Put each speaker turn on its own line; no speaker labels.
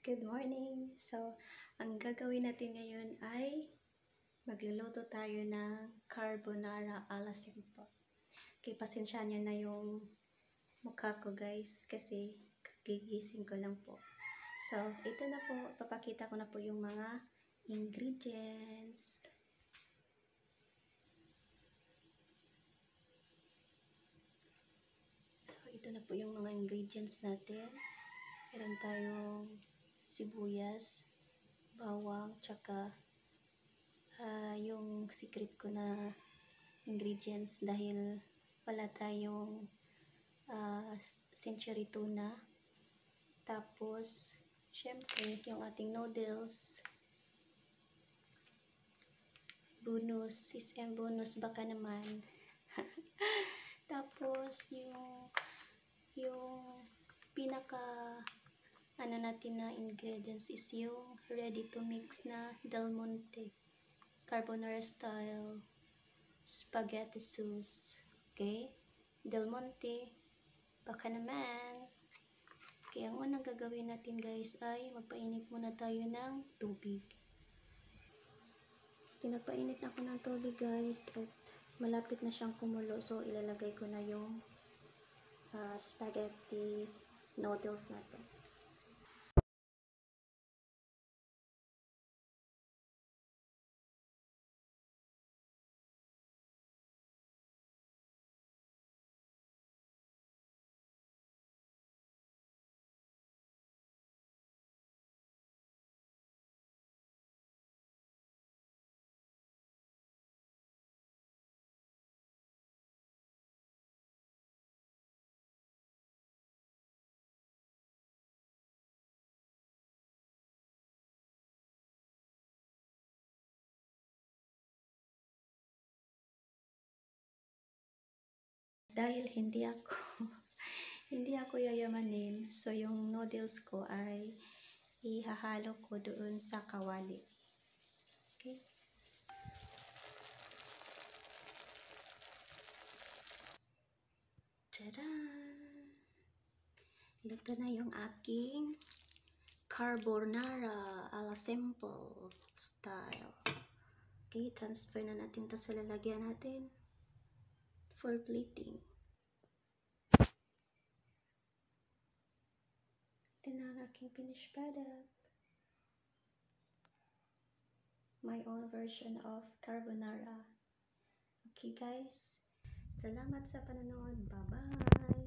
Good morning! So, ang gagawin natin ngayon ay magluluto tayo ng carbonara ala simple. Okay, pasensyahan nyo na yung mukha ko guys kasi gigising ko lang po. So, ito na po, papakita ko na po yung mga ingredients. So, ito na po yung mga ingredients natin. Meron tayong sibuyas, bawang, tsaka yung secret ko na ingredients dahil wala tayong century tuna. Tapos, syempre, yung ating noodles. Bonus, SM bonus baka naman. Tapos, yung pinaka natin na ingredients is yung ready to mix na Del Monte carbonara style spaghetti sauce. Okay? Del Monte baka naman. Kaya ang unang gagawin natin guys ay magpainit muna tayo ng tubig. Pinagpainit ako ng tubig guys at malapit na siyang kumulo, so ilalagay ko na yung spaghetti noodles natin. Dahil hindi ako yayamanin, so yung noodles ko ay ihahalo ko doon sa kawali. Okay? Tadaan! Luto na yung aking carbonara ala simple style. Okay, transfer na natin to sa lalagyan natin for plating. Ito na ang aking finished product. My own version of carbonara. Okay guys, salamat sa panonood. Bye-bye!